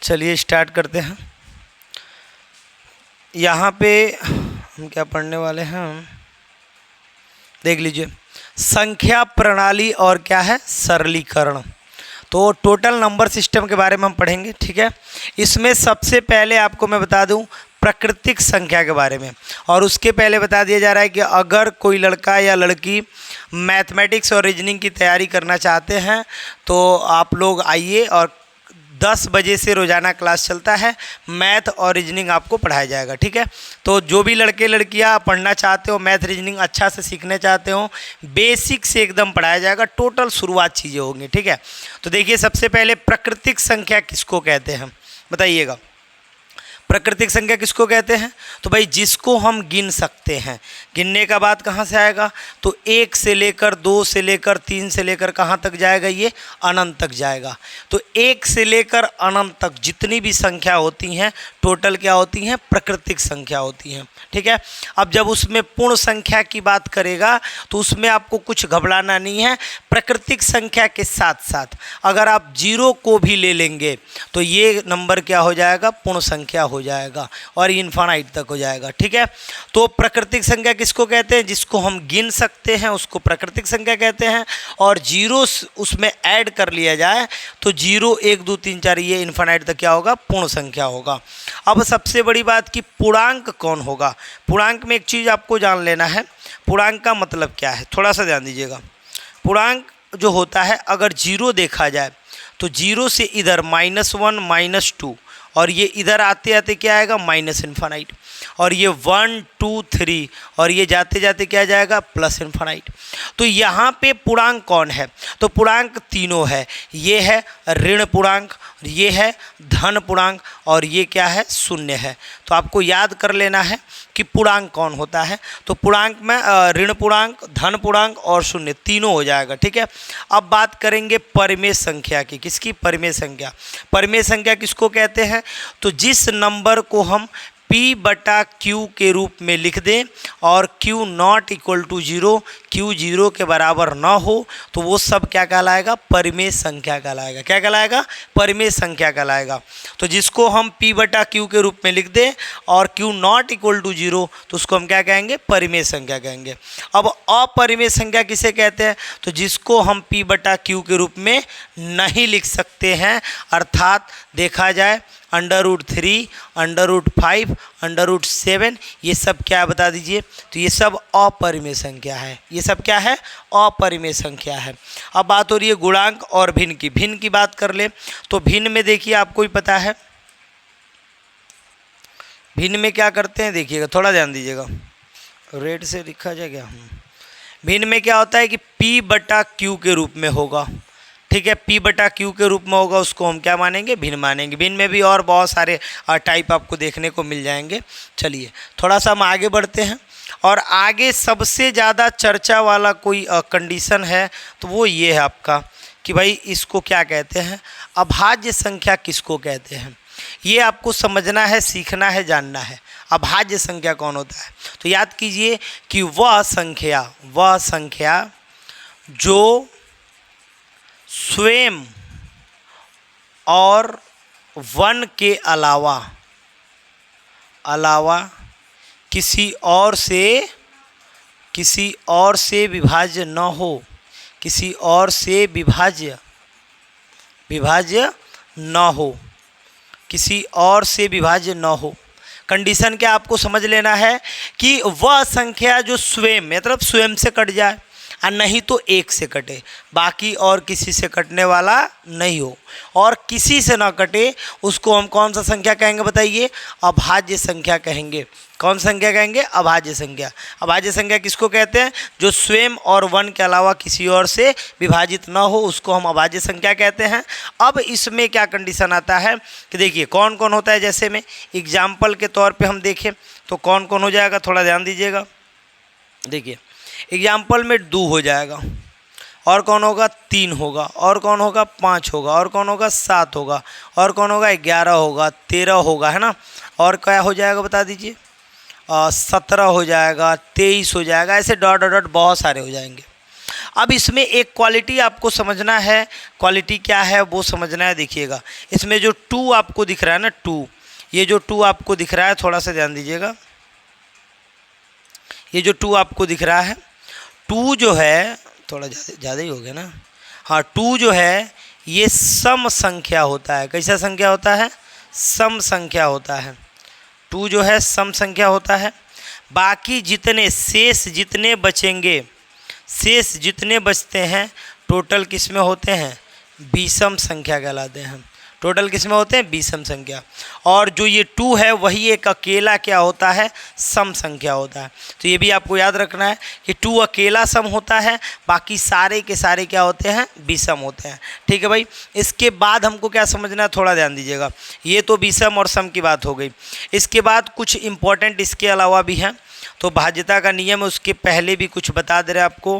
चलिए स्टार्ट करते हैं। यहाँ पे हम क्या पढ़ने वाले हैं, देख लीजिए, संख्या प्रणाली और क्या है, सरलीकरण। तो टोटल नंबर सिस्टम के बारे में हम पढ़ेंगे, ठीक है। इसमें सबसे पहले आपको मैं बता दूं प्राकृतिक संख्या के बारे में, और उसके पहले बता दिया जा रहा है कि अगर कोई लड़का या लड़की मैथमेटिक्स और रीजनिंग की तैयारी करना चाहते हैं तो आप लोग आइए, और 10 बजे से रोज़ाना क्लास चलता है, मैथ और रीजनिंग आपको पढ़ाया जाएगा, ठीक है। तो जो भी लड़के लड़कियां पढ़ना चाहते हो, मैथ रीजनिंग अच्छा से सीखने चाहते हो, बेसिक से एकदम पढ़ाया जाएगा, टोटल शुरुआत चीज़ें होंगी, ठीक है। तो देखिए, सबसे पहले प्राकृतिक संख्या किसको कहते हैं, बताइएगा। प्राकृतिक संख्या किसको कहते हैं? तो भाई जिसको हम गिन सकते हैं। गिनने का बात कहाँ से आएगा, तो 1 से लेकर 2 से लेकर 3 से लेकर कहाँ तक जाएगा, ये अनंत तक जाएगा। तो 1 से लेकर अनंत तक जितनी भी संख्या होती हैं टोटल क्या होती हैं, प्राकृतिक संख्या होती हैं, ठीक है। अब जब उसमें पूर्ण संख्या की बात करेगा तो उसमें आपको कुछ घबराना नहीं है। प्राकृतिक संख्या के साथ साथ अगर आप 0 को भी ले लेंगे तो ये नंबर क्या हो जाएगा, पूर्ण संख्या हो जाएगा, और इन्फानाइट तक हो जाएगा, ठीक है। तो प्राकृतिक संख्या किसको कहते हैं, जिसको हम गिन सकते हैं उसको प्राकृतिक संख्या कहते हैं, और 0 उसमें ऐड कर लिया जाए तो 0 1 2 3 4 ये इन्फानाइट तक क्या होगा, पूर्ण संख्या होगा। अब सबसे बड़ी बात कि पूर्णांक कौन होगा। पूर्णांक में एक चीज़ आपको जान लेना है, पूर्णांक का मतलब क्या है, थोड़ा सा ध्यान दीजिएगा। पूर्णांक जो होता है, अगर 0 देखा जाए तो 0 से इधर -1 -2, और ये इधर आते आते क्या आएगा, माइनस इन्फानाइट, और ये 1 2 3, और ये जाते जाते क्या जाएगा, प्लस इन्फानाइट। तो यहाँ पे पूर्णांक कौन है, तो पूर्णांक तीनों है। ये है ऋण पूर्णांक, ये है धन पूर्णांक, और ये क्या है, शून्य है। तो आपको याद कर लेना है कि पूर्णांक कौन होता है। तो पूर्णांक में ऋण पूर्णांक, धन पूर्णांक और शून्य तीनों हो जाएगा, ठीक है। अब बात करेंगे परिमेय संख्या की। किसकी, परिमेय संख्या। परिमेय संख्या किसको कहते हैं, तो जिस नंबर को हम P/Q के रूप में लिख दें और Q not equal to 0, Q 0 के बराबर ना हो, तो वो सब क्या कहलाएगा, परिमेय संख्या कहलाएगा। क्या कहलाएगा, परिमेय संख्या कहलाएगा। तो जिसको हम P/Q के रूप में लिख दें और Q नॉट इक्वल टू 0, तो उसको हम क्या कहेंगे, परिमेय संख्या कहेंगे। अब अपरिमेय संख्या किसे कहते हैं, तो जिसको हम P/Q के रूप में नहीं लिख सकते हैं, अर्थात देखा जाए √3, √5, √7, ये सब क्या बता दीजिए, तो ये सब अपरिमेय संख्या है। ये सब क्या है, अपरिमेय संख्या है। अब बात हो रही है गुणांक और भिन्न की। भिन्न की बात कर ले तो भिन्न में देखिए, आपको ही पता है भिन्न में क्या करते हैं, देखिएगा, थोड़ा ध्यान दीजिएगा, रेड से लिखा जाए क्या। भिन्न में क्या होता है कि P/Q के रूप में होगा, ठीक है। P/Q के रूप में होगा, उसको हम क्या मानेंगे, भिन्न मानेंगे। भिन्न में भी और बहुत सारे टाइप आपको देखने को मिल जाएंगे। चलिए थोड़ा सा हम आगे बढ़ते हैं, और आगे सबसे ज़्यादा चर्चा वाला कोई कंडीशन है तो वो ये है आपका कि भाई इसको क्या कहते हैं, अभाज्य संख्या किसको कहते हैं। ये आपको समझना है, सीखना है, जानना है। अभाज्य संख्या कौन होता है, तो याद कीजिए कि वह संख्या जो स्वयं और 1 के अलावा किसी और से विभाज्य न हो, किसी और से विभाज्य न हो, किसी और से विभाज्य न हो। कंडीशन क्या आपको समझ लेना है कि वह संख्या जो स्वयं, मतलब स्वयं से कट जाए, और नहीं तो 1 से कटे, बाकी और किसी से कटने वाला नहीं हो, और किसी से ना कटे, उसको हम कौन सा संख्या कहेंगे, बताइए, अभाज्य संख्या कहेंगे। कौन संख्या कहेंगे, अभाज्य संख्या। अभाज्य संख्या किसको कहते हैं, जो स्वयं और 1 के अलावा किसी और से विभाजित ना हो, उसको हम अभाज्य संख्या कहते हैं। अब इसमें क्या कंडीशन आता है कि देखिए कौन कौन होता है। जैसे में एग्जाम्पल के तौर पर हम देखें तो कौन कौन हो जाएगा, थोड़ा ध्यान दीजिएगा। देखिए एग्जाम्पल में 2 हो जाएगा, और कौन होगा, 3 होगा, और कौन होगा, 5 होगा, और कौन होगा, 7 होगा, और कौन होगा, 11 होगा, 13 होगा, है ना, और क्या हो जाएगा बता दीजिए, 17 हो जाएगा, 23 हो जाएगा, ऐसे डॉट डॉट बहुत सारे हो जाएंगे। अब इसमें एक क्वालिटी आपको समझना है, क्वालिटी क्या है वो समझना है। देखिएगा इसमें जो 2 आपको दिख रहा है ना, 2, ये जो 2 आपको दिख रहा है, थोड़ा सा ध्यान दीजिएगा, ये जो 2 आपको दिख रहा है, 2 जो है थोड़ा ज़्यादा ही हो गया ना, हाँ 2 जो है ये सम संख्या होता है। कैसा संख्या होता है? सम संख्या होता है। 2 जो है सम संख्या होता है। बाकी जितने शेष जितने बचेंगे, शेष जितने बचते हैं टोटल किस में होते हैं? विषम संख्या कहलाते हैं। टोटल किस में होते हैं? विषम संख्या। और जो ये 2 है वही एक अकेला क्या होता है? सम संख्या होता है। तो ये भी आपको याद रखना है कि 2 अकेला सम होता है, बाकी सारे के सारे क्या होते हैं? विषम होते हैं। ठीक है भाई। इसके बाद हमको क्या समझना है, थोड़ा ध्यान दीजिएगा। ये तो विषम और सम की बात हो गई। इसके बाद कुछ इंपॉर्टेंट इसके अलावा भी हैं। तो भाज्यता का नियम है, उसके पहले भी कुछ बता दे रहे आपको।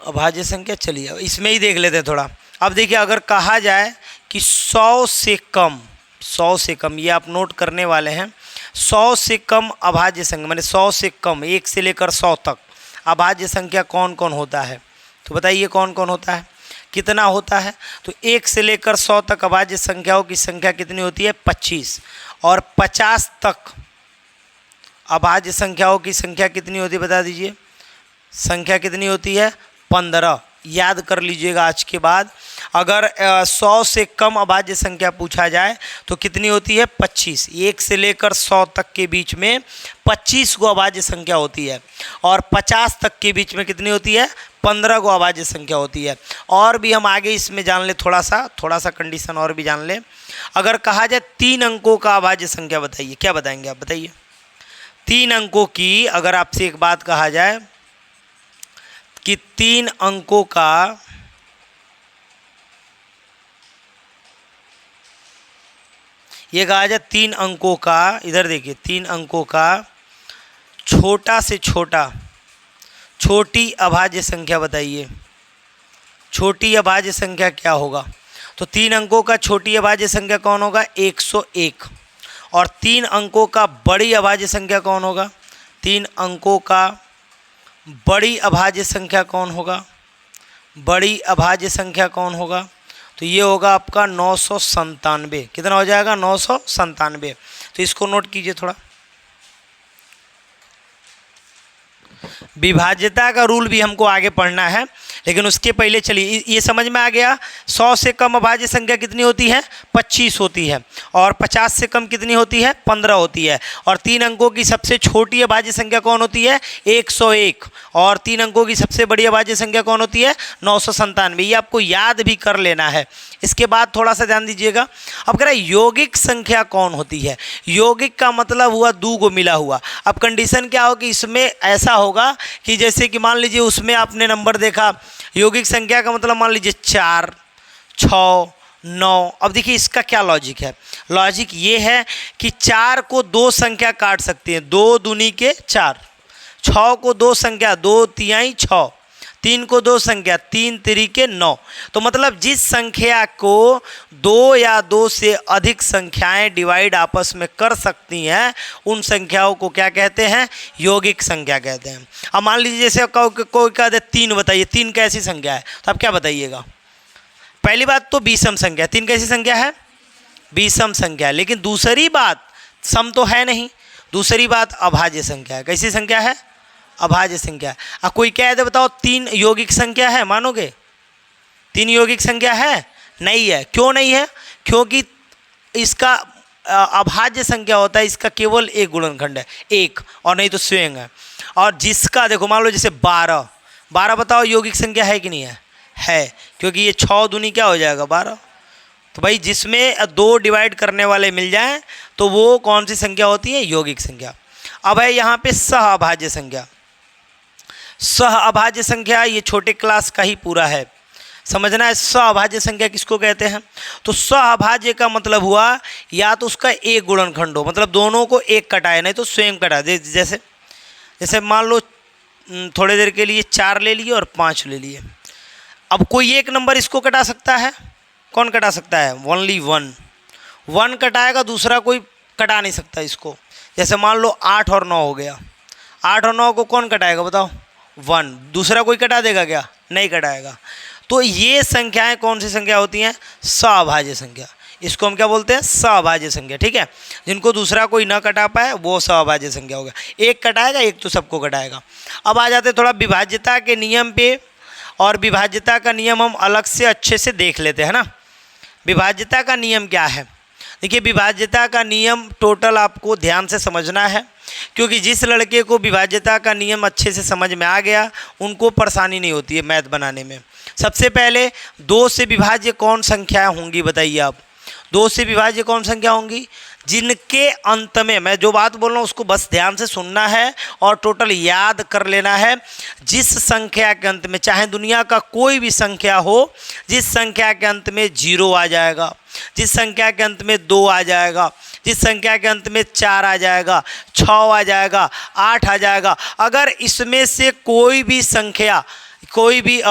अभाज्य संख्या, चलिए इसमें ही देख लेते हैं थोड़ा। अब देखिए अगर कहा जाए कि 100 से कम, 100 से कम, ये आप नोट करने वाले हैं, 100 से कम अभाज्य संख्या, मैंने 100 से कम, 1 से लेकर 100 तक अभाज्य संख्या कौन कौन होता है? तो बताइए कौन कौन होता है, कितना होता है? तो 1 से लेकर 100 तक अभाज्य संख्याओं की संख्या कितनी होती है? 25। और 50 तक अभाज्य संख्याओं की संख्या कितनी होती है? बता दीजिए, संख्या कितनी होती है? 15। याद कर लीजिएगा आज के बाद। अगर 100 से कम अभाज्य संख्या पूछा जाए तो कितनी होती है? 25। 1 से लेकर 100 तक के बीच में 25 गो अभाज्य संख्या होती है। और 50 तक के बीच में कितनी होती है? 15 गो अभाज्य संख्या होती है। और भी हम आगे इसमें जान ले, थोड़ा सा कंडीशन और भी जान ले। अगर कहा जाए 3 अंकों का अभाज्य संख्या बताइए, क्या बताएंगे आप? बताइए 3 अंकों की, अगर आपसे एक बात कहा जाए कि 3 अंकों का ये कहा जाए 3 अंकों का, इधर देखिए 3 अंकों का छोटा से छोटा, छोटी अभाज्य संख्या बताइए। छोटी अभाज्य संख्या क्या होगा? तो 3 अंकों का छोटी अभाज्य संख्या कौन होगा? 101। और 3 अंकों का बड़ी अभाज्य संख्या कौन होगा? 3 अंकों का बड़ी अभाज्य संख्या कौन होगा? बड़ी अभाज्य संख्या कौन होगा? तो ये होगा आपका 997। कितना हो जाएगा? 997। तो इसको नोट कीजिए थोड़ा। विभाज्यता का रूल भी हमको आगे पढ़ना है, लेकिन उसके पहले चलिए ये समझ में आ गया। 100 से कम अभाज्य संख्या कितनी होती है? 25 होती है। और 50 से कम कितनी होती है? 15 होती है। और 3 अंकों की सबसे छोटी अभाज्य संख्या कौन होती है? 101। और 3 अंकों की सबसे बड़ी अभाज्य संख्या कौन होती है? 997। ये आपको याद भी कर लेना है। इसके बाद थोड़ा सा ध्यान दीजिएगा। अब कह रहा है यौगिक संख्या कौन होती है? यौगिक का मतलब हुआ 2 को मिला हुआ। अब कंडीशन क्या हो कि इसमें ऐसा होगा कि जैसे कि मान लीजिए उसमें आपने नंबर देखा, यौगिक संख्या का मतलब मान लीजिए 4, 6, 9। अब देखिए इसका क्या लॉजिक है? लॉजिक ये है कि 4 को 2 संख्या काट सकती है, 2 दूनी के 4। 6 को 2 संख्या, 2 तिहाई 6। 3 को 2 संख्या, 3 तिरिके 9। तो मतलब जिस संख्या को 2 या 2 से अधिक संख्याएं डिवाइड आपस में कर सकती हैं, उन संख्याओं को क्या कहते हैं? यौगिक संख्या कहते हैं। अब मान लीजिए जैसे कोई कहते 3, बताइए 3 कैसी संख्या है? तो आप क्या बताइएगा? पहली बात तो विषम संख्या। 3 कैसी संख्या है? विषम संख्या है। लेकिन दूसरी बात, सम तो है नहीं। दूसरी बात अभाज्य संख्या है। कैसी संख्या है? अभाज्य संख्या। अब कोई कह दे बताओ 3 यौगिक संख्या है, मानोगे? 3 यौगिक संख्या है? नहीं है। क्यों नहीं है? क्योंकि इसका अभाज्य संख्या होता है, इसका केवल एक गुणनखंड है, 1, और नहीं तो स्वयं है। और जिसका देखो मान लो जैसे 12 बताओ यौगिक संख्या है कि नहीं है? है, क्योंकि ये 6 दूनी क्या हो जाएगा? 12। तो भाई जिसमें 2 डिवाइड करने वाले मिल जाएं तो वो कौन सी संख्या होती है? यौगिक संख्या। अब है यहाँ पे सह अभाज्य संख्या। सह अभाज्य संख्या ये छोटे क्लास का ही पूरा है, समझना है। सह अभाज्य संख्या किसको कहते हैं? तो सह अभाज्य का मतलब हुआ या तो उसका एक गुणनखंड हो, मतलब दोनों को एक कटाए, नहीं तो स्वयं कटा दे। जैसे मान लो थोड़ी देर के लिए 4 ले लिए और 5 ले लिए। अब कोई एक नंबर इसको कटा सकता है? कौन कटा सकता है? ओनली 1 कटाएगा, दूसरा कोई कटा नहीं सकता इसको। जैसे मान लो 8 और 9 हो गया। 8 और 9 को कौन कटाएगा बताओ? 1। दूसरा कोई कटा देगा क्या? नहीं कटाएगा। तो ये संख्याएं कौन सी संख्या होती हैं? सअभाज्य संख्या। इसको हम क्या बोलते हैं? सअभाज्य संख्या। ठीक है, जिनको दूसरा कोई ना कटा पाए वो सअभाज्य संख्या होगा। एक कटाएगा, एक तो सबको कटाएगा। अब आ जाते थोड़ा विभाज्यता के नियम पे, और विभाज्यता का नियम हम अलग से अच्छे से देख लेते हैं ना। विभाज्यता का नियम क्या है? देखिए, विभाज्यता का नियम टोटल आपको ध्यान से समझना है, क्योंकि जिस लड़के को विभाज्यता का नियम अच्छे से समझ में आ गया उनको परेशानी नहीं होती है मैथ बनाने में। सबसे पहले 2 से विभाज्य कौन संख्याएं होंगी बताइए आप? 2 से विभाज्य कौन संख्या होंगी? जिनके अंत में, मैं जो बात बोल रहा हूँ उसको बस ध्यान से सुनना है और टोटल याद कर लेना है। जिस संख्या के अंत में, चाहे दुनिया का कोई भी संख्या हो, जिस संख्या के अंत में 0 आ जाएगा, जिस संख्या के अंत में 2 आ जाएगा, जिस संख्या के अंत में 4 आ जाएगा, 6 आ जाएगा, 8 आ जाएगा, अगर इसमें से कोई भी संख्या, कोई भी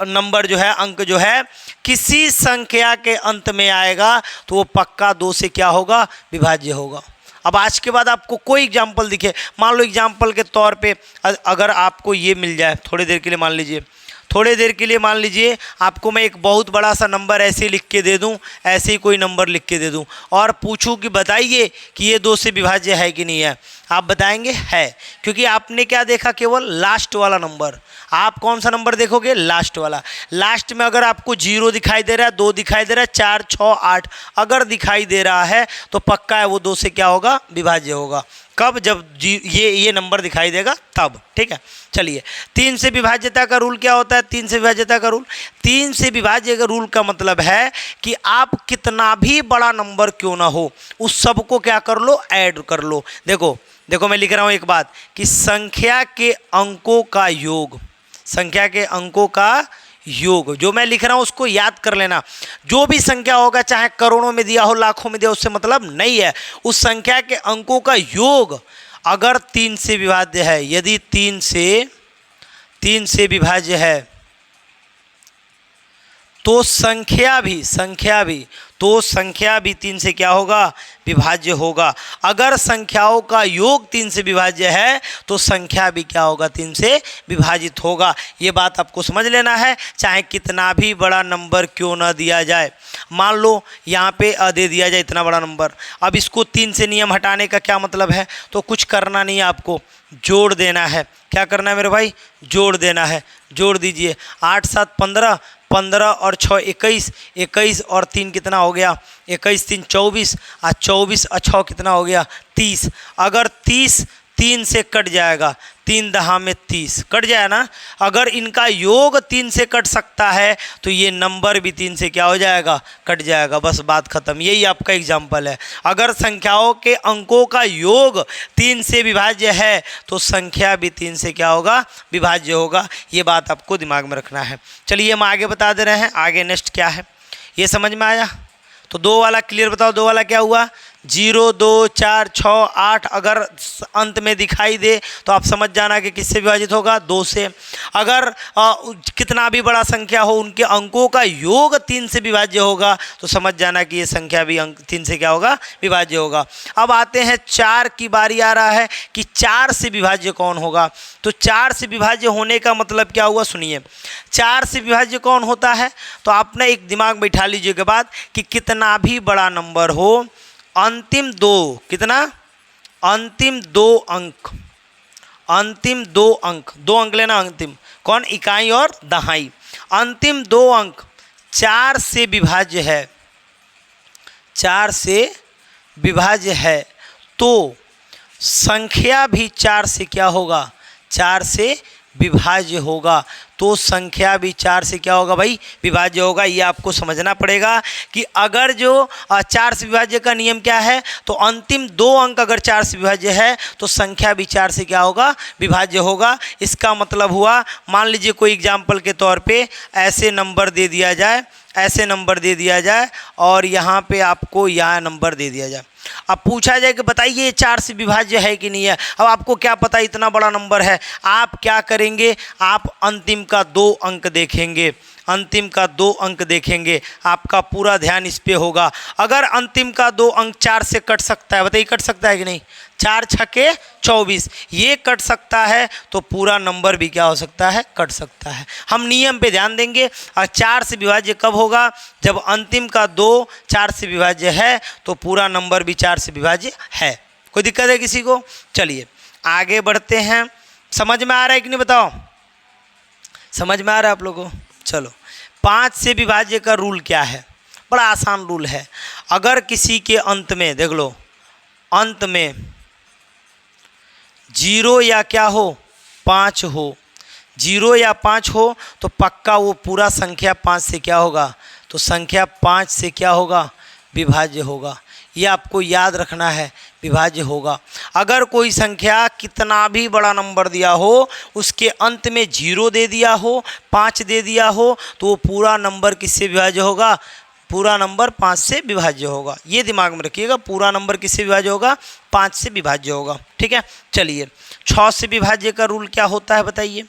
नंबर जो है, अंक जो है, किसी संख्या के अंत में आएगा तो वो पक्का 2 से क्या होगा? विभाज्य होगा। अब आज के बाद आपको कोई एग्जाम्पल दिखे, मान लो एग्जाम्पल के तौर पे अगर आपको ये मिल जाए, थोड़ी देर के लिए मान लीजिए, थोड़ी देर के लिए मान लीजिए आपको मैं एक बहुत बड़ा सा नंबर ऐसे लिख के दे दूं, ऐसे ही कोई नंबर लिख के दे दूं और पूछूं कि बताइए कि ये 2 से विभाज्य है कि नहीं है। आप बताएंगे है, क्योंकि आपने क्या देखा? केवल लास्ट वाला नंबर। आप कौन सा नंबर देखोगे? लास्ट वाला। लास्ट में अगर आपको 0 दिखाई दे रहा है, 2 दिखाई दे रहा है, 4, 6, 8 अगर दिखाई दे रहा है तो पक्का है वो 2 से क्या होगा? विभाज्य होगा। कब? जब ये नंबर दिखाई देगा तब। ठीक है, चलिए 3 से विभाज्यता का रूल क्या होता है? 3 से विभाज्यता का रूल, 3 से विभाज्य का रूल का मतलब है कि आप कितना भी बड़ा नंबर क्यों ना हो, उस सब को क्या कर लो? ऐड कर लो। देखो देखो, मैं लिख रहा हूँ एक बात कि संख्या के अंकों का योग, संख्या के अंकों का योग, जो मैं लिख रहा हूँ उसको याद कर लेना। जो भी संख्या होगा, चाहे करोड़ों में दिया हो, लाखों में दिया हो, उससे मतलब नहीं है। उस संख्या के अंकों का योग अगर 3 से विभाज्य है, यदि 3 से विभाज्य है तो संख्या भी 3 से क्या होगा? विभाज्य होगा। अगर संख्याओं का योग 3 से विभाज्य है तो संख्या भी क्या होगा? 3 से विभाजित होगा। ये बात आपको समझ लेना है, चाहे कितना भी बड़ा नंबर क्यों ना दिया जाए। मान लो यहाँ पे दे दिया जाए इतना बड़ा नंबर, अब इसको 3 से नियम हटाने का क्या मतलब है? तो कुछ करना नहीं है, आपको जोड़ देना है। क्या करना है मेरे भाई? जोड़ देना है। जोड़ दीजिए, 8, 7, 15, 15 और 6 21, 21 और 3 कितना हो गया? 21, 3 24, 24 और 6 कितना हो गया? 30। अगर 30 3 से कट जाएगा, 3 दहा में 30 कट जाए ना। अगर इनका योग 3 से कट सकता है तो ये नंबर भी 3 से क्या हो जाएगा? कट जाएगा। बस बात खत्म। यही आपका एग्जाम्पल है। अगर संख्याओं के अंकों का योग 3 से विभाज्य है तो संख्या भी 3 से क्या होगा? विभाज्य होगा। ये बात आपको दिमाग में रखना है। चलिए हम आगे बता दे रहे हैं। आगे नेक्स्ट क्या है ये समझ में आया? तो 2 वाला क्लियर बताओ। 2 वाला क्या हुआ? 0, 2, 4, 6, 8 अगर अंत में दिखाई दे तो आप समझ जाना कि किससे विभाजित होगा? 2 से। अगर कितना भी बड़ा संख्या हो, उनके अंकों का योग 3 से विभाज्य होगा तो समझ जाना कि ये संख्या भी 3 से क्या होगा? विभाज्य होगा। अब आते हैं 4 की बारी। आ रहा है कि 4 से विभाज्य कौन होगा? तो 4 से विभाज्य होने का मतलब क्या हुआ? सुनिए, 4 से विभाज्य कौन होता है? तो आपने एक दिमाग बैठा लीजिए के बाद कि कितना भी बड़ा नंबर हो, अंतिम 2 कितना? अंतिम 2 अंक, अंतिम 2 अंक, 2 अंक लेना। अंतिम कौन? इकाई और दहाई। अंतिम 2 अंक 4 से विभाज्य है, 4 से विभाज्य है तो संख्या भी 4 से क्या होगा? 4 से विभाज्य होगा। तो संख्या भी 4 से क्या होगा भाई? विभाज्य होगा। ये आपको समझना पड़ेगा कि अगर जो 4 से विभाज्य का नियम क्या है, तो अंतिम 2 अंक अगर 4 से विभाज्य है तो संख्या भी 4 से क्या होगा? विभाज्य होगा। इसका मतलब हुआ, मान लीजिए कोई एग्जाम्पल के तौर पे ऐसे नंबर दे दिया जाए, ऐसे नंबर दे दिया जाए और यहाँ पे आपको यहाँ नंबर दे दिया जाए। अब पूछा जाए कि बताइए 4 से विभाज्य है कि नहीं है। अब आपको क्या पता इतना बड़ा नंबर है। आप क्या करेंगे? आप अंतिम का 2 अंक देखेंगे। अंतिम का 2 अंक देखेंगे, आपका पूरा ध्यान इस पे होगा। अगर अंतिम का 2 अंक 4 से कट सकता है, बताइए कट सकता है कि नहीं? 4 छक्के 24, ये कट सकता है तो पूरा नंबर भी क्या हो सकता है? कट सकता है। हम नियम पे ध्यान देंगे। और 4 से विभाज्य कब होगा? जब अंतिम का 2 4 से विभाज्य है तो पूरा नंबर भी 4 से विभाज्य है। कोई दिक्कत है किसी को? चलिए आगे बढ़ते हैं। समझ में आ रहा है कि नहीं बताओ? समझ में आ रहा है आप लोगों को? चलो 5 से विभाज्य का रूल क्या है? बड़ा आसान रूल है। अगर किसी के अंत में देख लो, अंत में 0 या क्या हो 5 हो, 0 या 5 हो तो पक्का वो पूरा संख्या 5 से क्या होगा? तो संख्या 5 से क्या होगा? विभाज्य होगा। ये आपको याद रखना है, विभाज्य होगा। अगर कोई संख्या कितना भी बड़ा नंबर दिया हो, उसके अंत में 0 दे दिया हो, 5 दे दिया हो, तो वो पूरा नंबर किससे विभाज्य होगा? पूरा नंबर 5 से विभाज्य होगा। ये दिमाग में रखिएगा, पूरा नंबर किससे विभाज्य होगा? 5 से विभाज्य होगा। ठीक है, चलिए 6 से विभाज्य का रूल क्या होता है बताइए?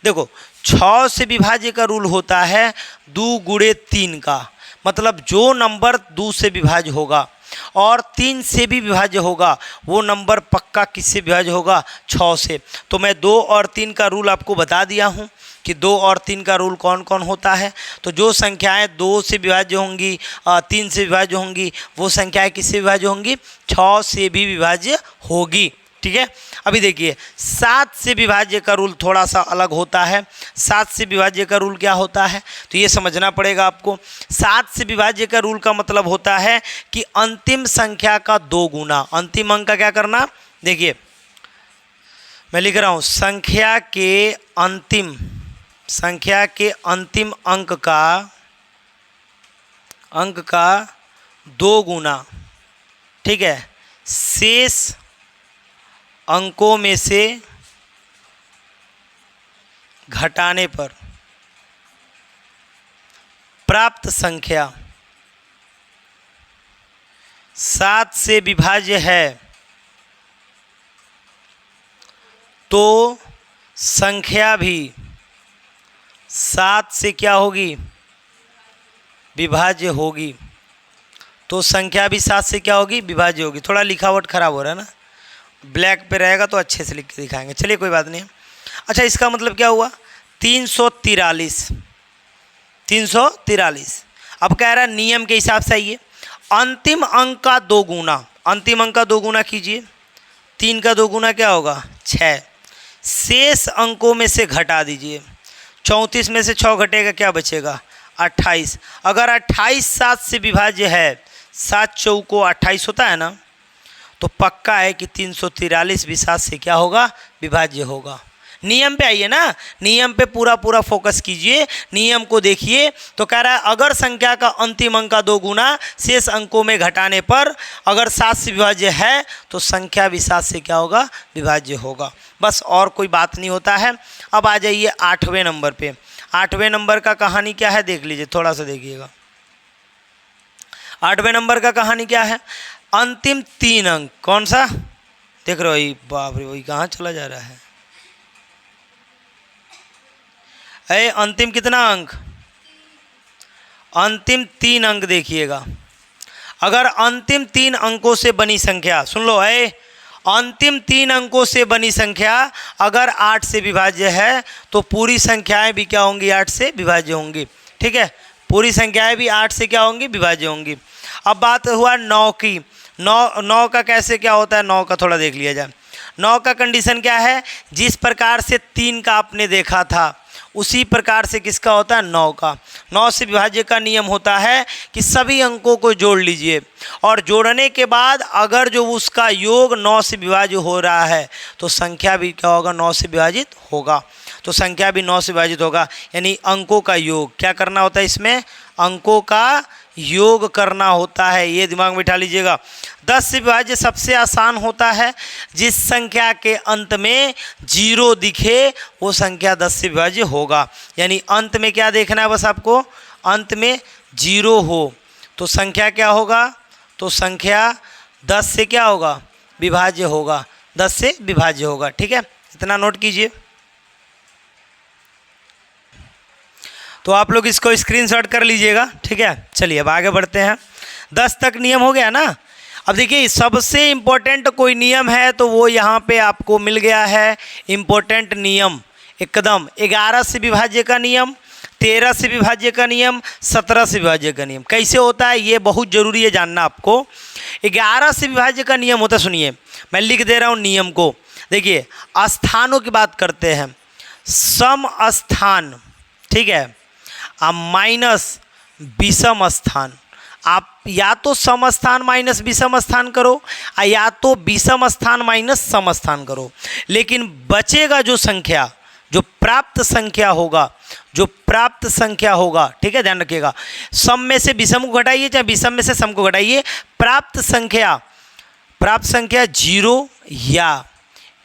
देखो 6 से विभाज्य का रूल होता है 2 गुणे 3 का, मतलब जो नंबर 2 से विभाज्य होगा और 3 से भी विभाज्य होगा, वो नंबर पक्का किससे विभाज्य होगा? 6 से। तो मैं 2 और 3 का रूल आपको बता दिया हूँ कि 2 और 3 का रूल कौन कौन होता है। तो जो संख्याएं 2 से विभाज्य होंगी, 3 से विभाज्य होंगी, वो संख्याएं किससे विभाज्य होंगी? 6 से भी विभाज्य होगी। ठीक है, अभी देखिए 7 से विभाज्य का रूल थोड़ा सा अलग होता है। 7 से विभाज्य का रूल क्या होता है तो ये समझना पड़ेगा आपको। 7 से विभाज्य का रूल का मतलब होता है कि अंतिम संख्या का 2 गुना, अंतिम अंक का क्या करना? देखिए मैं लिख रहा हूँ, संख्या के अंतिम अंक का 2 गुना, ठीक है, शेष अंकों में से घटाने पर प्राप्त संख्या 7 से विभाज्य है तो संख्या भी 7 से क्या होगी? विभाज्य होगी। तो संख्या भी 7 से क्या होगी? विभाज्य होगी। थोड़ा लिखावट खराब हो रहा है ना, ब्लैक पे रहेगा तो अच्छे से लिख के दिखाएंगे। चलिए कोई बात नहीं। अच्छा इसका मतलब क्या हुआ? 343। अब कह रहा है नियम के हिसाब से आइए, अंतिम अंक का 2 गुना, अंतिम अंक का 2 गुना कीजिए। 3 का 2 गुना क्या होगा? 6। शेष अंकों में से घटा दीजिए। 34 में से 6 घटेगा, क्या बचेगा? 28। अगर 28 7 से विभाज्य है, 7 चौको 28 होता है ना, तो पक्का है कि 343 भी 7 से क्या होगा? विभाज्य होगा। नियम पे आइए ना, नियम पे पूरा फोकस कीजिए, नियम को देखिए। तो कह रहा है अगर संख्या का अंतिम अंक का 2 गुना शेष अंकों में घटाने पर अगर 7 से विभाज्य है तो संख्या भी 7 से क्या होगा? विभाज्य होगा। बस और कोई बात नहीं होता है। अब आ जाइए 8वें नंबर पे। 8वें नंबर का कहानी क्या है देख लीजिए, थोड़ा सा देखिएगा। 8वें नंबर का कहानी क्या है? अंतिम 3 अंक कौन सा देख रहे हो? बाप रे, वही कहाँ चला जा रहा है? अंतिम कितना अंक? अंतिम 3 अंक देखिएगा। अगर अंतिम 3 अंकों से बनी संख्या, सुन लो, अंतिम 3 अंकों से बनी संख्या अगर 8 से विभाज्य है तो पूरी संख्याएं भी क्या होंगी? 8 से विभाज्य होंगी। ठीक है, पूरी संख्याएं भी 8 से क्या होंगी? विभाज्य होंगी। अब बात हुआ 9 की। 9 का कैसे क्या होता है? 9 का थोड़ा देख लिया जाए। 9 का कंडीशन क्या है? जिस प्रकार से 3 का आपने देखा था उसी प्रकार से किसका होता है? 9 का। 9 से विभाज्य का नियम होता है कि सभी अंकों को जोड़ लीजिए और जोड़ने के बाद अगर जो उसका योग 9 से विभाज्य हो रहा है तो संख्या भी क्या होगा? 9 से विभाजित होगा। तो संख्या भी 9 से विभाजित होगा, यानी अंकों का योग क्या करना होता है? इसमें अंकों का योग करना होता है, ये दिमाग में बिठा लीजिएगा। 10 से विभाज्य सबसे आसान होता है। जिस संख्या के अंत में 0 दिखे वो संख्या 10 से विभाज्य होगा। यानी अंत में क्या देखना है? बस आपको अंत में 0 हो तो संख्या क्या होगा? तो संख्या 10 से क्या होगा? विभाज्य होगा। 10 से विभाज्य होगा। ठीक है, इतना नोट कीजिए। तो आप लोग इसको स्क्रीनशॉट कर लीजिएगा, ठीक है। चलिए अब आगे बढ़ते हैं। 10 तक नियम हो गया ना। अब देखिए सबसे इम्पोर्टेंट कोई नियम है तो वो यहाँ पे आपको मिल गया है, इम्पोर्टेंट नियम एकदम। 11 से विभाज्य का नियम, 13 से विभाज्य का नियम, 17 से विभाज्य का नियम कैसे होता है ये बहुत ज़रूरी है जानना आपको। 11 से विभाज्य का नियम होता है, सुनिए मैं लिख दे रहा हूँ नियम को। देखिए स्थानों की बात करते हैं, सम स्थान, ठीक है, माइनस विषम स्थान। आप या तो सम स्थान माइनस विषम स्थान करो या तो विषम स्थान माइनस सम स्थान करो, लेकिन बचेगा जो संख्या, जो प्राप्त संख्या होगा, जो प्राप्त संख्या होगा, ठीक है, ध्यान रखिएगा। सम में से विषम को घटाइए चाहे विषम में से सम को घटाइए, प्राप्त संख्या 0 या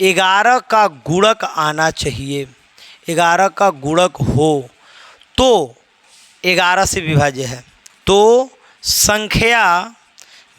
11 का गुणक आना चाहिए। 11 का गुणक हो तो 11 से विभाज्य है, तो संख्या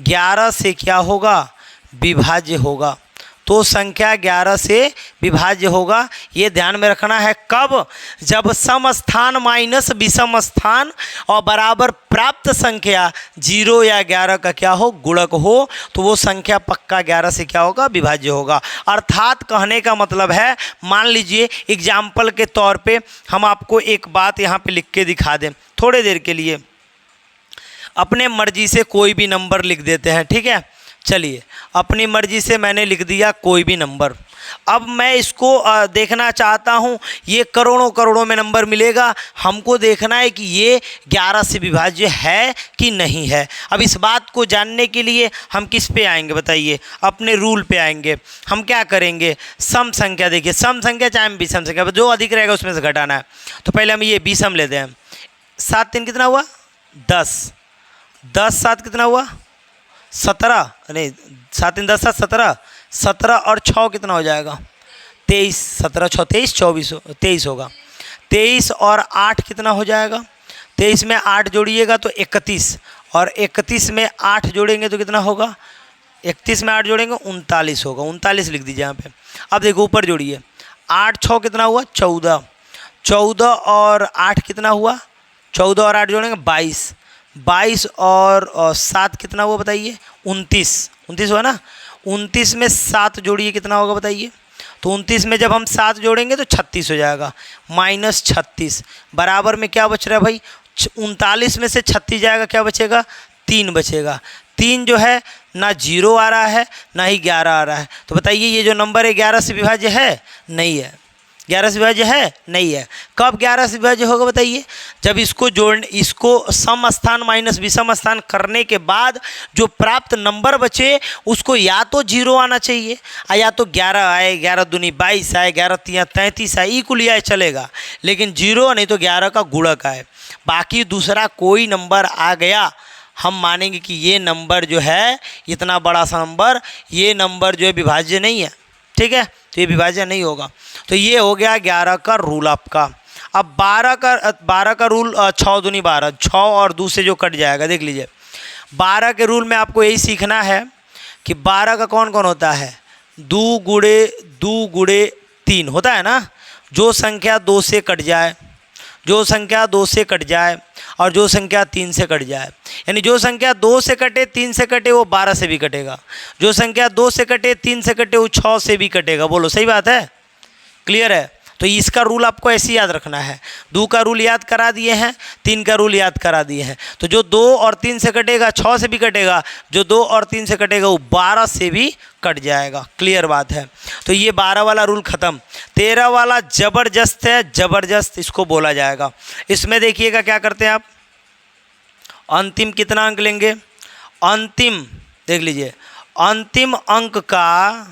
11 से क्या होगा, विभाज्य होगा। तो संख्या 11 से विभाज्य होगा, ये ध्यान में रखना है। कब? जब सम स्थान माइनस विषम स्थान और बराबर प्राप्त संख्या 0 या 11 का क्या हो, गुणक हो, तो वो संख्या पक्का 11 से क्या होगा, विभाज्य होगा। अर्थात कहने का मतलब है, मान लीजिए एग्जाम्पल के तौर पे हम आपको एक बात यहाँ पे लिख के दिखा दें थोड़ी देर के लिए। अपने मर्जी से कोई भी नंबर लिख देते हैं, ठीक है। चलिए अपनी मर्जी से मैंने लिख दिया कोई भी नंबर। अब मैं इसको देखना चाहता हूँ, ये करोड़ों करोड़ों में नंबर मिलेगा, हमको देखना है कि ये 11 से विभाज्य है कि नहीं है। अब इस बात को जानने के लिए हम किस पे आएंगे बताइए, अपने रूल पे आएंगे। हम क्या करेंगे, सम संख्या, देखिए सम संख्या चाहे विषम संख्या, जो अधिक रहेगा उसमें से घटाना है। तो पहले हम ये विषम लेते हैं। 7 3 कितना हुआ, 10, 10 7 कितना हुआ, 17, नहीं 7 3 10 7 17, 17 और 6 कितना हो जाएगा, 23, 17 6 23, 23 होगा। 23 और 8 कितना हो जाएगा, 23 में 8 जोड़िएगा तो 31, और 31 में 8 जोड़ेंगे तो कितना होगा, 31 में 8 जोड़ेंगे 39 होगा। 39 लिख दीजिए यहाँ पे। अब देखो ऊपर जोड़िए, 8 6 कितना हुआ, 14, 14 और 8 कितना हुआ, 14 और 8 जोड़ेंगे 22, 22 और 7 कितना हुआ बताइए, 29, 29 हुआ ना। 29 में 7 जोड़िए कितना होगा बताइए, तो 29 में जब हम 7 जोड़ेंगे तो 36 हो जाएगा, माइनस 36। बराबर में क्या बच रहा है भाई, 39 में से 36 जाएगा, क्या बचेगा, 3 बचेगा। 3 जो है ना 0 आ रहा है ना ही 11 आ रहा है, तो बताइए ये जो नंबर है 11 से विभाज्य है, नहीं है। 11 से विभाज्य है, नहीं है। कब 11 से विभाज्य होगा बताइए, जब इसको इसको सम स्थान माइनस विषम स्थान करने के बाद जो प्राप्त नंबर बचे उसको या तो 0 आना चाहिए या तो 11 आए, 11 दूनी 22 आए, 11 तिया 33 आए, इक्वली आए चलेगा, लेकिन 0 नहीं तो 11 का गुणक आए। बाकी दूसरा कोई नंबर आ गया, हम मानेंगे कि ये नंबर जो है इतना बड़ा सा नंबर, ये नंबर जो है विभाज्य नहीं है, ठीक है, तो ये विभाज्य नहीं होगा। तो ये हो गया 11 का रूल आपका। अब 12 का रूल 6 दूनी 12, 6 और 2 से जो कट जाएगा, देख लीजिए 12 के रूल में आपको यही सीखना है कि 12 का कौन कौन होता है, 2 गुणे 3 होता है ना। जो संख्या 2 से कट जाए, जो संख्या 2 से कट जाए और जो संख्या 3 से कट जाए, यानी जो संख्या 2 से कटे 3 से कटे वो 12 से भी कटेगा, जो संख्या 2 से कटे 3 से कटे वो 6 से भी कटेगा। बोलो सही बात है, क्लियर है। तो इसका रूल आपको ऐसे याद रखना है। 2 का रूल याद करा दिए हैं, 3 का रूल याद करा दिए हैं। तो जो 2 और 3 से कटेगा 6 से भी कटेगा, जो 2 और 3 से कटेगा वो 12 से भी कट जाएगा। क्लियर बात है। तो ये 12 वाला रूल ख़त्म। 13 वाला ज़बरदस्त है, ज़बरदस्त इसको बोला जाएगा। इसमें देखिएगा क्या करते हैं आप, अंतिम कितना अंक लेंगे, अंतिम देख लीजिए, अंतिम अंक का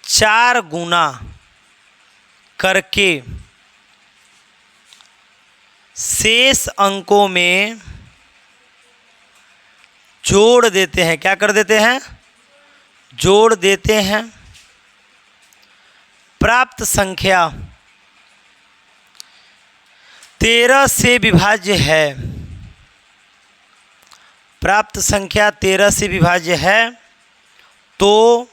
4 गुना करके शेष अंकों में जोड़ देते हैं। क्या कर देते हैं, जोड़ देते हैं। प्राप्त संख्या 13 से विभाज्य है, प्राप्त संख्या 13 से विभाज्य है तो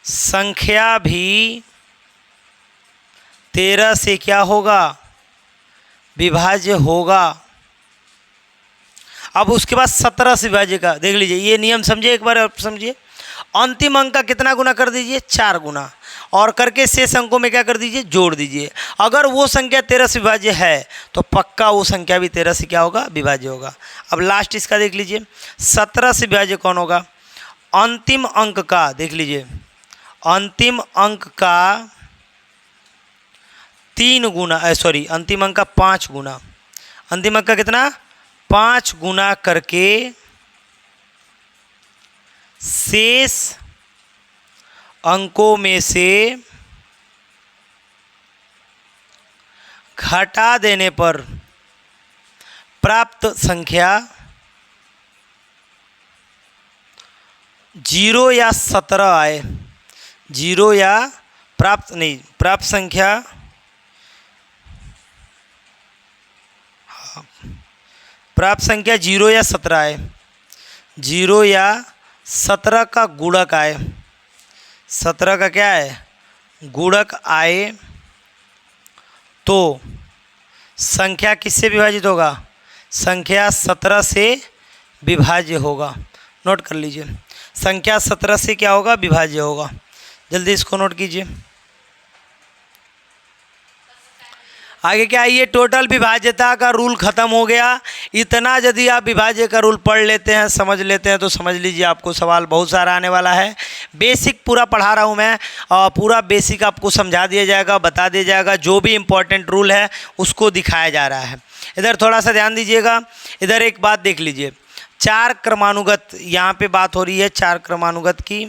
संख्या भी 13 से क्या होगा, विभाज्य होगा। अब उसके बाद 17 से विभाज्य का देख लीजिए, ये नियम समझिए एक बार आप समझिए। अंतिम अंक का कितना गुना कर दीजिए, 4 गुना, और करके शेष अंकों में क्या कर दीजिए, जोड़ दीजिए। अगर वो संख्या 13 से विभाज्य है तो पक्का वो संख्या भी 13 से क्या होगा, विभाज्य होगा। अब लास्ट इसका देख लीजिए, 17 से विभाज्य कौन होगा, अंतिम अंक का देख लीजिए, अंतिम अंक का 3 गुना, सॉरी अंतिम अंक का 5 गुना, अंतिम अंक का कितना, 5 गुना करके शेष अंकों में से घटा देने पर प्राप्त संख्या 0 या 17 आए, 0 या प्राप्त संख्या, प्राप्त संख्या 0 या 17 आए, 0 या 17 का गुणक आए, 17 का क्या है, गुणक आए, तो संख्या किससे विभाजित होगा, संख्या 17 से विभाज्य होगा। नोट कर लीजिए, संख्या 17 से क्या होगा, विभाज्य होगा। जल्दी इसको नोट कीजिए। आगे क्या है, ये टोटल विभाज्यता का रूल ख़त्म हो गया। इतना यदि आप विभाज्य का रूल पढ़ लेते हैं, समझ लेते हैं, तो समझ लीजिए आपको सवाल बहुत सारा आने वाला है। बेसिक पूरा पढ़ा रहा हूँ मैं, पूरा बेसिक आपको समझा दिया जाएगा, बता दिया जाएगा, जो भी इम्पोर्टेंट रूल है उसको दिखाया जा रहा है। इधर थोड़ा सा ध्यान दीजिएगा, इधर एक बात देख लीजिए, 4 क्रमानुगत, यहाँ पे बात हो रही है 4 क्रमानुगत की।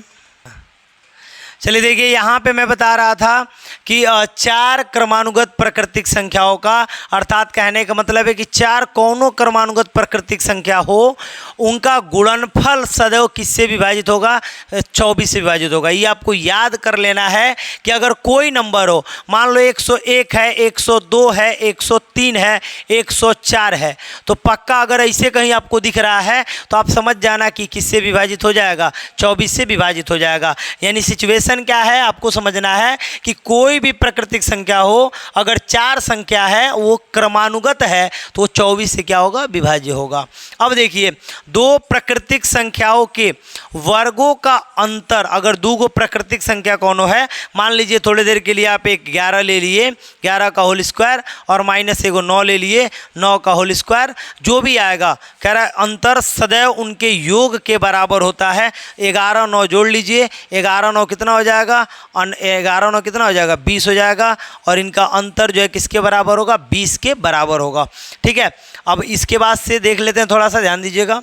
चलिए देखिए, यहाँ पे मैं बता रहा था कि 4 क्रमानुगत प्राकृतिक संख्याओं का, अर्थात कहने का मतलब है कि 4 कौनों क्रमानुगत प्राकृतिक संख्या हो, उनका गुणनफल सदैव किससे विभाजित होगा, 24 से विभाजित होगा। ये आपको याद कर लेना है कि अगर कोई नंबर हो, मान लो 101 है, 102 है, 103 है, 104 है, तो पक्का अगर ऐसे कहीं आपको दिख रहा है तो आप समझ जाना कि किससे विभाजित हो जाएगा, 24 से विभाजित हो जाएगा। यानी सिचुएशन क्या है, आपको समझना है कि कोई भी प्राकृतिक संख्या हो, अगर 4 संख्या है वो क्रमानुगत है तो वो 24 से क्या होगा, विभाज्य होगा। अब देखिए, 2 प्राकृतिक संख्याओं के वर्गों का अंतर, अगर 2 प्राकृतिक संख्या कौन है, मान लीजिए थोड़ी देर के लिए आप एक 11 ले लिए, 11 का होल स्क्वायर, और माइनस 9 ले लिए, 9 का होल स्क्वायर, जो भी आएगा, कह रहा है अंतर सदैव उनके योग के बराबर होता है। 11 9 जोड़ लीजिए, 11 9 कितना हो जाएगा, 11 9 कितना हो जाएगा, 20 हो जाएगा, और इनका अंतर जो है किसके बराबर होगा, 20 के बराबर होगा। ठीक है, अब इसके बाद से देख लेते हैं, थोड़ा सा ध्यान दीजिएगा।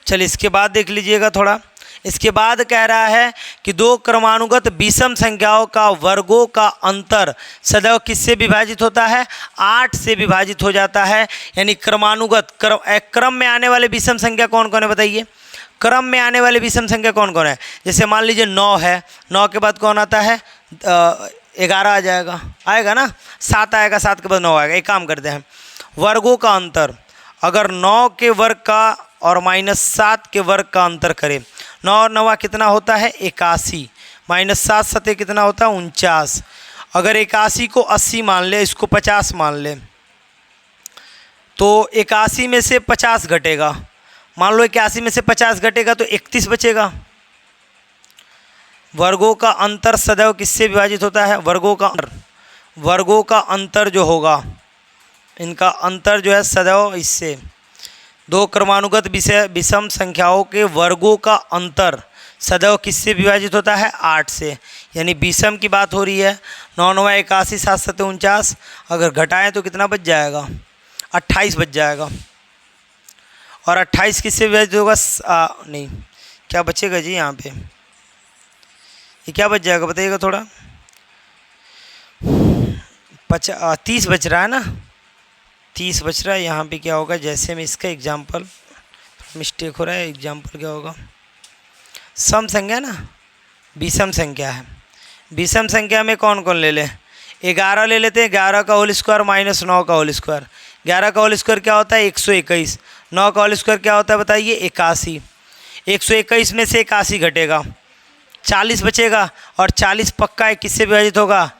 चलिए इसके बाद देख लीजिएगा थोड़ा। इसके बाद कह रहा है कि 2 क्रमानुगत विषम संख्याओं का वर्गों का अंतर सदैव किससे विभाजित होता है, 8 से विभाजित हो जाता है। यानी क्रमानुगत, क्रम में आने वाले विषम संख्या कौन कौन है बताइए, क्रम में आने वाले विषम संख्या कौन कौन है। जैसे मान लीजिए 9 है, 9 के बाद कौन आता है, 11 आ जाएगा, आएगा ना, 7 आएगा, 7 के बाद 9 आएगा। एक काम करते हैं, वर्गों का अंतर, अगर 9 के वर्ग का और -7 के वर्ग का अंतर करें, 9 और 9 कितना होता है, 81, -7 7 कितना होता है, 49। अगर 81 को 80 मान ले, इसको 50 मान ले, तो 81 में से 50 घटेगा, मान लो 81 में से 50 घटेगा तो 31 बचेगा। वर्गों का अंतर सदैव किससे विभाजित होता है, वर्गों का अंतर जो होगा, इनका अंतर जो है सदैव इससे, 2 क्रमानुगत विषम संख्याओं के वर्गों का अंतर सदैव किससे विभाजित होता है, 8 से। यानी विषम की बात हो रही है, 9 9 81, 7 7 49, अगर घटाएं तो कितना बच जाएगा, 28 बच जाएगा। और 28 किससे विभाजित होगा, नहीं क्या बचेगा जी, यहाँ पे ये क्या बच जाएगा बताइएगा थोड़ा, 30 बच रहा है ना, 30 बच रहा है। यहाँ पे क्या होगा, जैसे मैं इसका एग्जाम्पल, मिस्टेक हो रहा है, एग्जाम्पल क्या होगा, सम संख्या ना, विषम संख्या है। विषम संख्या में कौन कौन ले लें, 11 ले लेते हैं, 11 का होल स्क्वायर -9 का होल स्क्वायर, 11 का होल स्क्वायर क्या होता है, 121, 9 का होल स्क्वायर क्या होता है बताइए, 81, 121 में से 81 घटेगा, 40 बचेगा और 40 पक्का है, किससे विभाजित होगा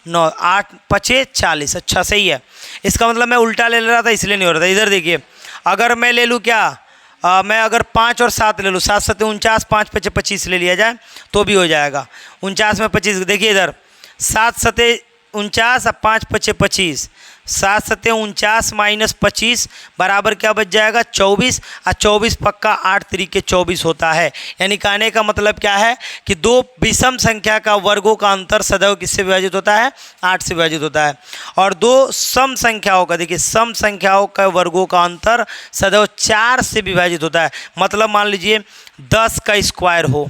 9, 8 पचे 40। अच्छा सही है। इसका मतलब मैं उल्टा ले रहा था इसलिए नहीं हो रहा था। इधर देखिए, अगर मैं ले लूँ क्या, मैं अगर 5 और 7 ले लूँ, 7 7 49, 5 5 25 ले लिया जाए तो भी हो जाएगा। 49 में 25, देखिए इधर 7 7 49 और 5 5 25, 7 7 49 माइनस 25 बराबर क्या बच जाएगा 24, और 24 पक्का 8 तरीके 24 होता है। यानी कहने का मतलब क्या है कि दो विषम संख्या का वर्गों का अंतर सदैव किससे विभाजित होता है 8 से विभाजित होता है। और दो सम संख्याओं का, देखिए सम संख्याओं का वर्गों का अंतर सदैव 4 से विभाजित होता है। मतलब मान लीजिए 10 का स्क्वायर हो,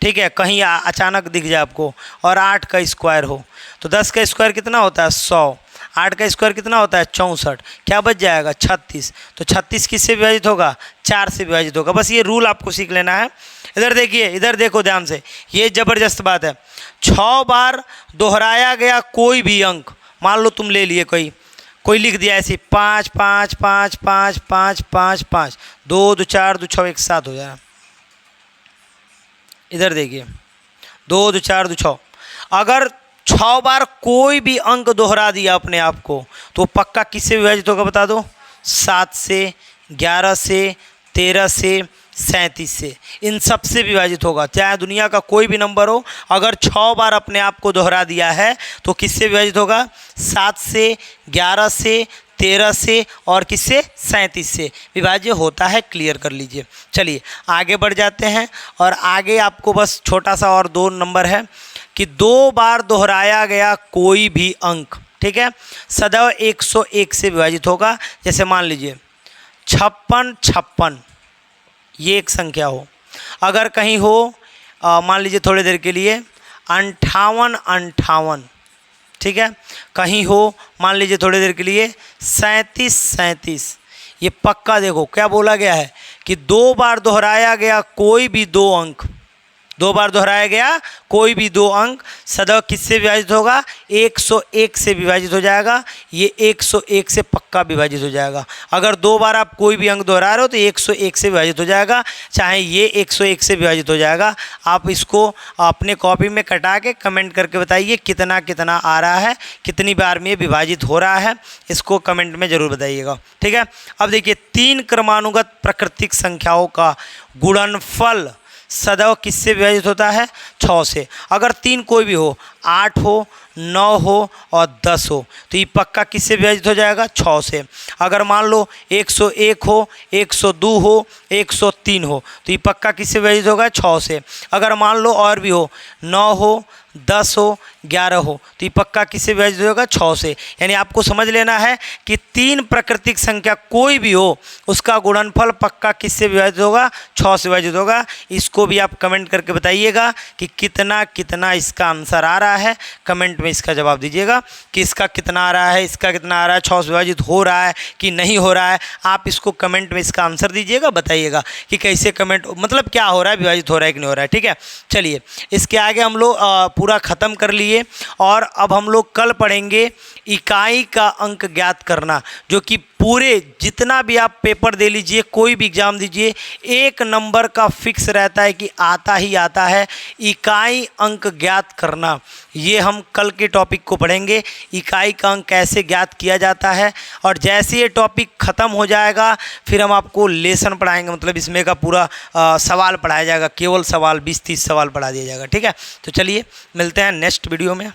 ठीक है, कहीं अचानक दिख जाए आपको, और 8 का स्क्वायर हो, तो 10 का स्क्वायर कितना होता है 100, 8 का स्क्वायर कितना होता है 64, क्या बच जाएगा 36। तो 36 किससे विभाजित होगा 4 से विभाजित होगा। बस ये रूल आपको सीख लेना है। इधर देखिए, इधर देखो ध्यान से, ये ज़बरदस्त बात है। 6 बार दोहराया गया कोई भी अंक, मान लो तुम ले लिए कोई लिख दिया ऐसे 5 5 5 5 5 5 5, 2 2 4 2 6 एक साथ हो जाए। इधर देखिए 2 2 4 2 6, अगर 6 बार कोई भी अंक दोहरा दिया अपने आप को तो पक्का किससे विभाजित होगा बता दो 7 से, 11 से, 13 से, 37 से, इन सब से विभाजित होगा। चाहे दुनिया का कोई भी नंबर हो, अगर 6 बार अपने आप को दोहरा दिया है तो किससे विभाजित होगा 7 से, 11 से, 13 से और किससे 37 से विभाज्य होता है। क्लियर कर लीजिए। चलिए आगे बढ़ जाते हैं, और आगे आपको बस छोटा सा और 2 नंबर है कि 2 बार दोहराया गया कोई भी अंक, ठीक है, सदैव 101 से विभाजित होगा। जैसे मान लीजिए 56 56, ये एक संख्या हो, अगर कहीं हो मान लीजिए थोड़ी देर के लिए 58 58, ठीक है, कहीं हो मान लीजिए थोड़ी देर के लिए 37 37, ये पक्का देखो क्या बोला गया है कि 2 बार दोहराया गया कोई भी 2 अंक, 2 बार दोहराया गया कोई भी 2 अंक सदैव किससे विभाजित होगा 101 से विभाजित हो जाएगा। ये 101 से पक्का विभाजित हो जाएगा। अगर 2 बार आप कोई भी अंक दोहरा रहे हो तो 101 से विभाजित हो जाएगा, चाहे ये 101 से विभाजित हो जाएगा। आप इसको अपने कॉपी में कटा के कमेंट करके बताइए कितना कितना आ रहा है, कितनी बार में विभाजित हो रहा है, इसको कमेंट में ज़रूर बताइएगा, ठीक है। अब देखिए 3 क्रमानुगत प्राकृतिक संख्याओं का गुणनफल सदैव किससे विभाजित होता है 6 से। अगर 3 कोई भी हो, 8 हो, 9 हो और 10 हो, तो ये पक्का किससे विभाजित हो जाएगा 6 से। अगर मान लो 101 हो, 102 हो, 103 हो, तो ये पक्का किससे विभाजित होगा 6 से। अगर मान लो और भी हो 9 हो, 10 हो, 11 हो, तो ये पक्का किससे विभाजित होगा 6 से। यानी आपको समझ लेना है कि 3 प्राकृतिक संख्या कोई भी हो उसका गुणनफल पक्का किससे विभाजित होगा 6 से विभाजित होगा। इसको भी आप कमेंट करके बताइएगा कि कितना कितना इसका आंसर आ रहा है। कमेंट में इसका जवाब दीजिएगा कि इसका कितना आ रहा है, इसका कितना आ रहा है, 6 से विभाजित हो रहा है कि नहीं हो रहा है। आप इसको कमेंट में इसका आंसर दीजिएगा, बताइएगा कि कैसे कमेंट मतलब क्या हो रहा है, विभाजित हो रहा है कि नहीं हो रहा है, ठीक है। चलिए इसके आगे हम लोग पूरा ख़त्म कर लिए, और अब हम लोग कल पढ़ेंगे इकाई का अंक ज्ञात करना, जो कि पूरे जितना भी आप पेपर दे लीजिए, कोई भी एग्ज़ाम दीजिए, 1 नंबर का फिक्स रहता है कि आता ही आता है इकाई अंक ज्ञात करना। ये हम कल के टॉपिक को पढ़ेंगे, इकाई का अंक कैसे ज्ञात किया जाता है। और जैसे ये टॉपिक ख़त्म हो जाएगा फिर हम आपको लेसन पढ़ाएंगे, मतलब इसमें का पूरा सवाल पढ़ाया जाएगा, केवल सवाल 20-30 सवाल पढ़ा दिया जाएगा, ठीक है। तो चलिए मिलते हैं नेक्स्ट वीडियो में।